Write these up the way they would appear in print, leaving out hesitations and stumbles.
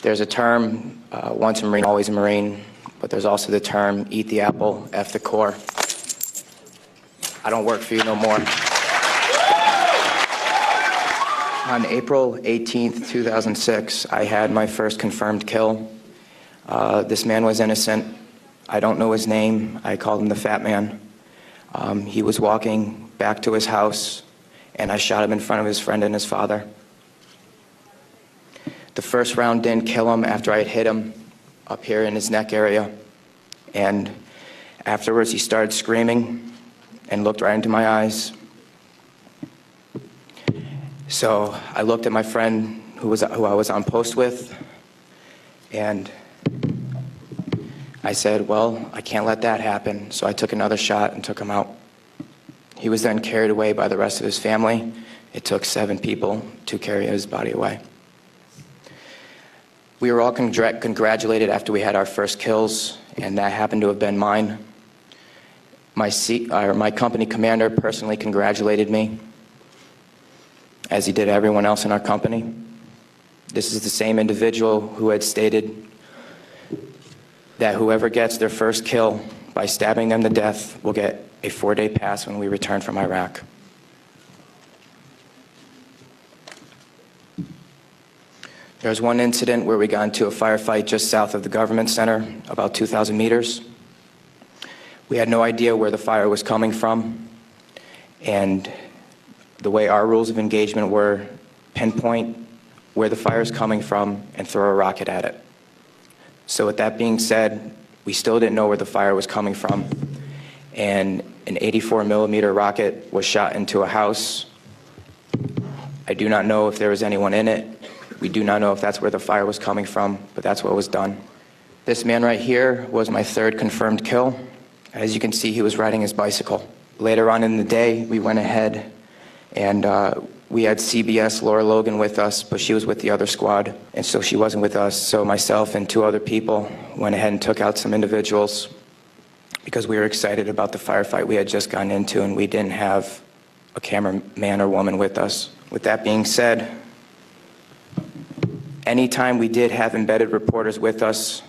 There's a term, once a Marine, always a Marine, but there's also the term, eat the apple, F the Corps. I don't work for you no more. On April 18th, 2006, I had my first confirmed kill. This man was innocent. I don't know his name. I called him the Fat Man. He was walking back to his house, and I shot him in front of his friend and his father. The first round didn't kill him after I had hit him up here in his neck area. And afterwards, he started screaming and looked right into my eyes. So I looked at my friend who I was on post with, and I said, well, I can't let that happen. So I took another shot and took him out. He was then carried away by the rest of his family. It took 7 people to carry his body away. We were all congratulated after we had our first kills, and that happened to have been mine. My company commander personally congratulated me, as he did everyone else in our company. This is the same individual who had stated that whoever gets their first kill by stabbing them to death will get a 4-day pass when we return from Iraq. There was one incident where we got into a firefight just south of the government center, about 2,000 meters. We had no idea where the fire was coming from, and the way our rules of engagement were, pinpoint where the fire is coming from and throw a rocket at it. So with that being said, we still didn't know where the fire was coming from, and an 84-millimeter rocket was shot into a house. I do not know if there was anyone in it. We do not know if that's where the fire was coming from, but that's what was done. This man right here was my 3rd confirmed kill. As you can see, he was riding his bicycle. Later on in the day, we went ahead and we had CBS Laura Logan with us, but she was with the other squad, and so she wasn't with us. So myself and 2 other people went ahead and took out some individuals because we were excited about the firefight we had just gotten into, and we didn't have a cameraman or woman with us. With that being said, anytime we did have embedded reporters with us,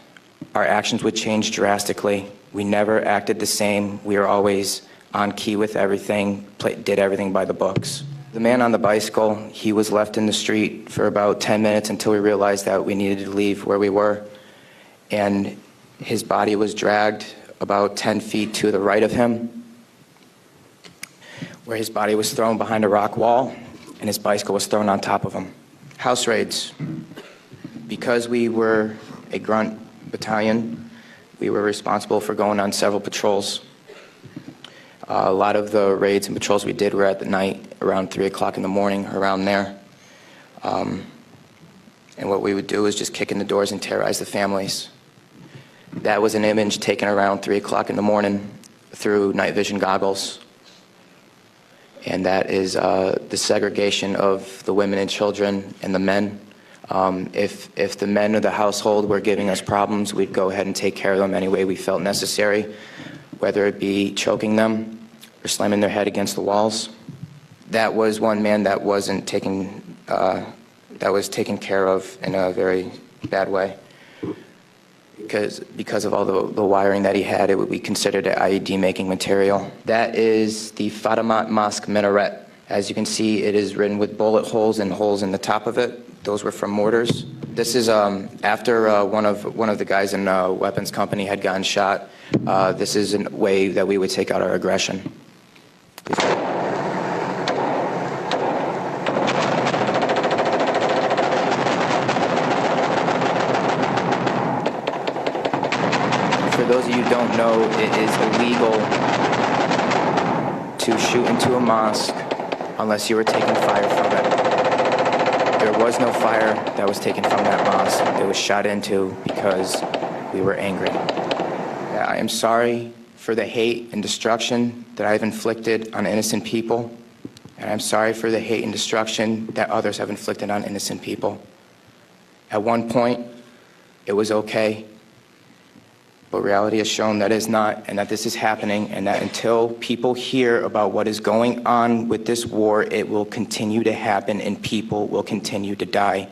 our actions would change drastically. We never acted the same. We were always on key with everything, did everything by the books. The man on the bicycle, he was left in the street for about 10 minutes until we realized that we needed to leave where we were. And his body was dragged about 10 feet to the right of him, where his body was thrown behind a rock wall and his bicycle was thrown on top of him. House raids. Because we were a grunt battalion, we were responsible for going on several patrols. A lot of the raids and patrols we did were at the night, around 3 o'clock in the morning, around there. And what we would do is just kick in the doors and terrorize the families. That was an image taken around 3 o'clock in the morning through night vision goggles. And that is the segregation of the women and children and the men. If the men of the household were giving us problems, we'd go ahead and take care of them any way we felt necessary, whether it be choking them or slamming their head against the walls. That was one man that wasn't taken, that was taken care of in a very bad way. Because of all the wiring that he had, it would be considered an IED making material. That is the Fatimat Mosque minaret. As you can see, it is written with bullet holes and holes in the top of it. Those were from mortars. This is after one of the guys in a weapons company had gotten shot. This is a way that we would take out our aggression. For those of you who don't know, it is illegal to shoot into a mosque unless you were taking fire from it. There was no fire that was taken from that mosque. It was shot into because we were angry. I am sorry for the hate and destruction that I've inflicted on innocent people, and I'm sorry for the hate and destruction that others have inflicted on innocent people. At one point, it was okay, but reality has shown that it's not, and that this is happening, and that until people hear about what is going on with this war, it will continue to happen and people will continue to die.